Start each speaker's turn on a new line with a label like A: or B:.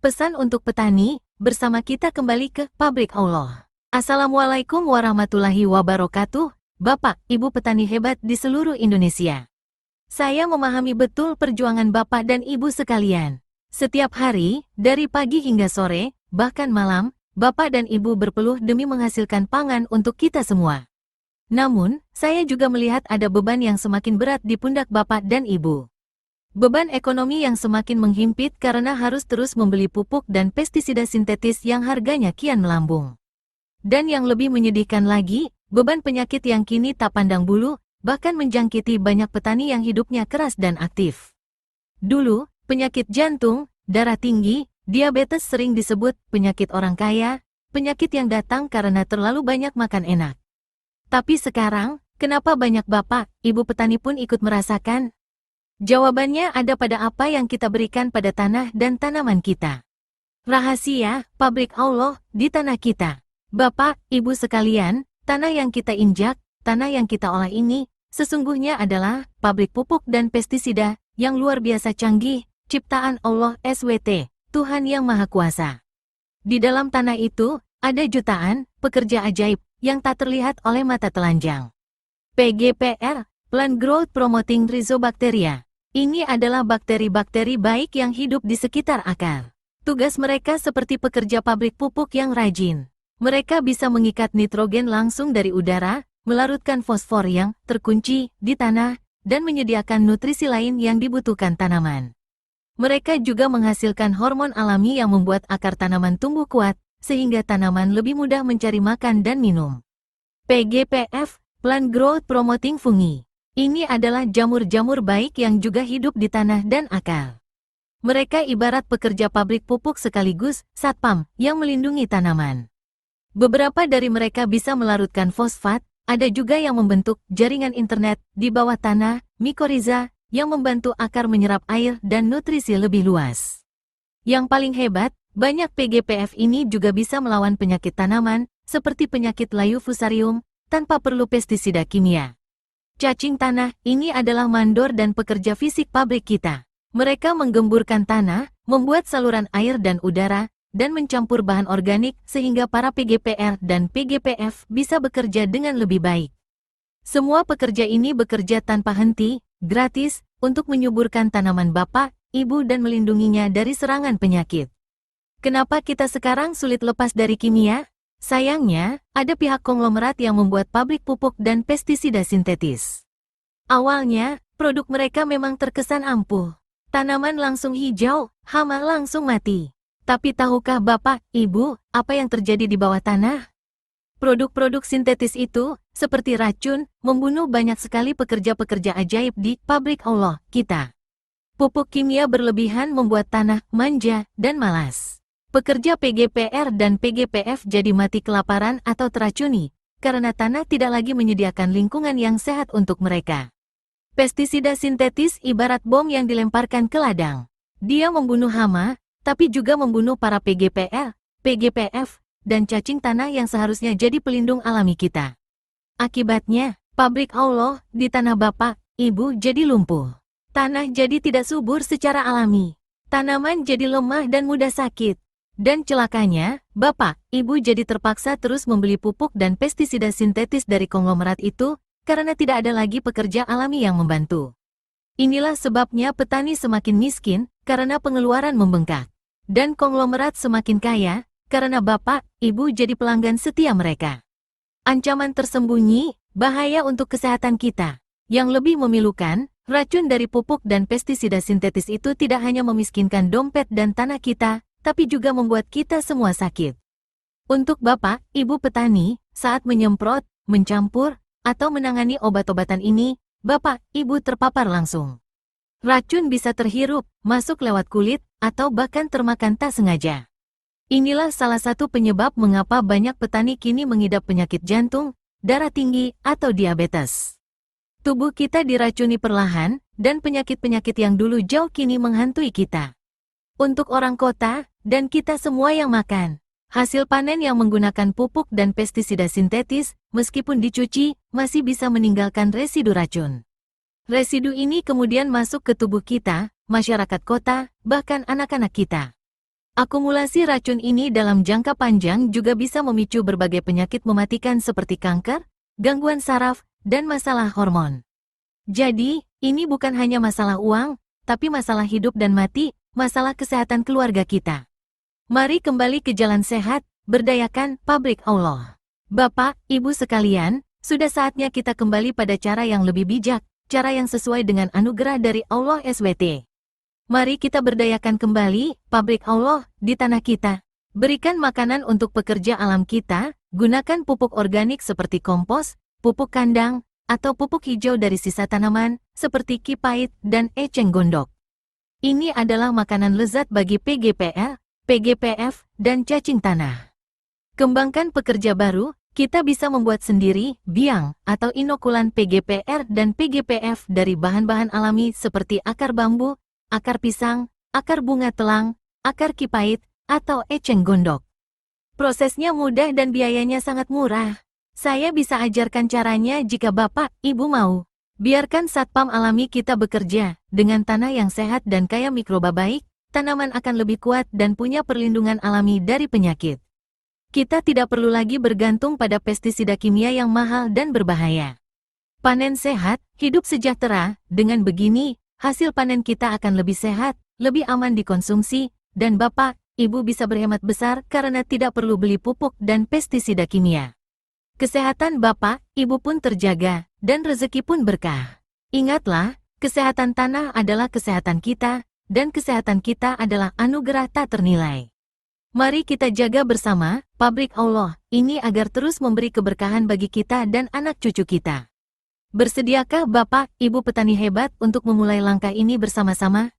A: Pesan untuk petani, bersama kita kembali ke Pabrik Allah. Assalamualaikum warahmatullahi wabarakatuh, Bapak, Ibu petani hebat di seluruh Indonesia. Saya memahami betul perjuangan Bapak dan Ibu sekalian. Setiap hari, dari pagi hingga sore, bahkan malam, Bapak dan Ibu berpeluh demi menghasilkan pangan untuk kita semua. Namun, saya juga melihat ada beban yang semakin berat di pundak Bapak dan Ibu. Beban ekonomi yang semakin menghimpit karena harus terus membeli pupuk dan pestisida sintetis yang harganya kian melambung. Dan yang lebih menyedihkan lagi, beban penyakit yang kini tak pandang bulu, bahkan menjangkiti banyak petani yang hidupnya keras dan aktif. Dulu, penyakit jantung, darah tinggi, diabetes sering disebut penyakit orang kaya, penyakit yang datang karena terlalu banyak makan enak. Tapi sekarang, kenapa banyak Bapak, Ibu petani pun ikut merasakan? Jawabannya ada pada apa yang kita berikan pada tanah dan tanaman kita. Rahasia, pabrik Allah, di tanah kita. Bapak, Ibu sekalian, tanah yang kita injak, tanah yang kita olah ini, sesungguhnya adalah pabrik pupuk dan pestisida yang luar biasa canggih, ciptaan Allah SWT, Tuhan Yang Maha Kuasa. Di dalam tanah itu, ada jutaan pekerja ajaib yang tak terlihat oleh mata telanjang. PGPR, Plant Growth Promoting Rhizobacteria. Ini adalah bakteri-bakteri baik yang hidup di sekitar akar. Tugas mereka seperti pekerja pabrik pupuk yang rajin. Mereka bisa mengikat nitrogen langsung dari udara, melarutkan fosfor yang terkunci di tanah, dan menyediakan nutrisi lain yang dibutuhkan tanaman. Mereka juga menghasilkan hormon alami yang membuat akar tanaman tumbuh kuat, sehingga tanaman lebih mudah mencari makan dan minum. PGPF, Plant Growth Promoting Fungi. Ini adalah jamur-jamur baik yang juga hidup di tanah dan akar. Mereka ibarat pekerja pabrik pupuk sekaligus satpam yang melindungi tanaman. Beberapa dari mereka bisa melarutkan fosfat, ada juga yang membentuk jaringan internet di bawah tanah, mikorizа, yang membantu akar menyerap air dan nutrisi lebih luas. Yang paling hebat, banyak PGPF ini juga bisa melawan penyakit tanaman, seperti penyakit layu fusarium, tanpa perlu pestisida kimia. Cacing tanah, ini adalah mandor dan pekerja fisik pabrik kita. Mereka menggemburkan tanah, membuat saluran air dan udara, dan mencampur bahan organik sehingga para PGPR dan PGPF bisa bekerja dengan lebih baik. Semua pekerja ini bekerja tanpa henti, gratis, untuk menyuburkan tanaman Bapak, Ibu dan melindunginya dari serangan penyakit. Kenapa kita sekarang sulit lepas dari kimia? Sayangnya, ada pihak konglomerat yang membuat pabrik pupuk dan pestisida sintetis. Awalnya, produk mereka memang terkesan ampuh. Tanaman langsung hijau, hama langsung mati. Tapi tahukah Bapak, Ibu, apa yang terjadi di bawah tanah? Produk-produk sintetis itu, seperti racun, membunuh banyak sekali pekerja-pekerja ajaib di pabrik Allah kita. Pupuk kimia berlebihan membuat tanah manja dan malas. Pekerja PGPR dan PGPF jadi mati kelaparan atau teracuni, karena tanah tidak lagi menyediakan lingkungan yang sehat untuk mereka. Pestisida sintetis ibarat bom yang dilemparkan ke ladang. Dia membunuh hama, tapi juga membunuh para PGPR, PGPF, dan cacing tanah yang seharusnya jadi pelindung alami kita. Akibatnya, pabrik Allah di tanah Bapak, Ibu jadi lumpuh. Tanah jadi tidak subur secara alami. Tanaman jadi lemah dan mudah sakit. Dan celakanya, Bapak, Ibu jadi terpaksa terus membeli pupuk dan pestisida sintetis dari konglomerat itu, karena tidak ada lagi pekerja alami yang membantu. Inilah sebabnya petani semakin miskin, karena pengeluaran membengkak. Dan konglomerat semakin kaya, karena Bapak, Ibu jadi pelanggan setia mereka. Ancaman tersembunyi, bahaya untuk kesehatan kita. Yang lebih memilukan, racun dari pupuk dan pestisida sintetis itu tidak hanya memiskinkan dompet dan tanah kita, tapi juga membuat kita semua sakit. Untuk Bapak, Ibu petani, saat menyemprot, mencampur, atau menangani obat-obatan ini, Bapak, Ibu terpapar langsung. Racun bisa terhirup, masuk lewat kulit, atau bahkan termakan tak sengaja. Inilah salah satu penyebab mengapa banyak petani kini mengidap penyakit jantung, darah tinggi, atau diabetes. Tubuh kita diracuni perlahan, dan penyakit-penyakit yang dulu jauh kini menghantui kita. Untuk orang kota, dan kita semua yang makan, hasil panen yang menggunakan pupuk dan pestisida sintetis, meskipun dicuci, masih bisa meninggalkan residu racun. Residu ini kemudian masuk ke tubuh kita, masyarakat kota, bahkan anak-anak kita. Akumulasi racun ini dalam jangka panjang juga bisa memicu berbagai penyakit mematikan seperti kanker, gangguan saraf, dan masalah hormon. Jadi, ini bukan hanya masalah uang, tapi masalah hidup dan mati, masalah kesehatan keluarga kita. Mari kembali ke jalan sehat, berdayakan pabrik Allah. Bapak, Ibu sekalian, sudah saatnya kita kembali pada cara yang lebih bijak, cara yang sesuai dengan anugerah dari Allah SWT. Mari kita berdayakan kembali pabrik Allah di tanah kita. Berikan makanan untuk pekerja alam kita, gunakan pupuk organik seperti kompos, pupuk kandang, atau pupuk hijau dari sisa tanaman, seperti kipait dan eceng gondok. Ini adalah makanan lezat bagi PGPL, PGPF, dan cacing tanah. Kembangkan pekerja baru, kita bisa membuat sendiri biang atau inokulan PGPR dan PGPF dari bahan-bahan alami seperti akar bambu, akar pisang, akar bunga telang, akar kipait, atau eceng gondok. Prosesnya mudah dan biayanya sangat murah. Saya bisa ajarkan caranya jika Bapak, Ibu mau. Biarkan satpam alami kita bekerja. Dengan tanah yang sehat dan kaya mikroba baik, tanaman akan lebih kuat dan punya perlindungan alami dari penyakit. Kita tidak perlu lagi bergantung pada pestisida kimia yang mahal dan berbahaya. Panen sehat, hidup sejahtera. Dengan begini, hasil panen kita akan lebih sehat, lebih aman dikonsumsi, dan Bapak, Ibu bisa berhemat besar karena tidak perlu beli pupuk dan pestisida kimia. Kesehatan Bapak, Ibu pun terjaga, dan rezeki pun berkah. Ingatlah, kesehatan tanah adalah kesehatan kita, dan kesehatan kita adalah anugerah tak ternilai. Mari kita jaga bersama pabrik Allah ini agar terus memberi keberkahan bagi kita dan anak cucu kita. Bersediakah Bapak, Ibu petani hebat untuk memulai langkah ini bersama-sama?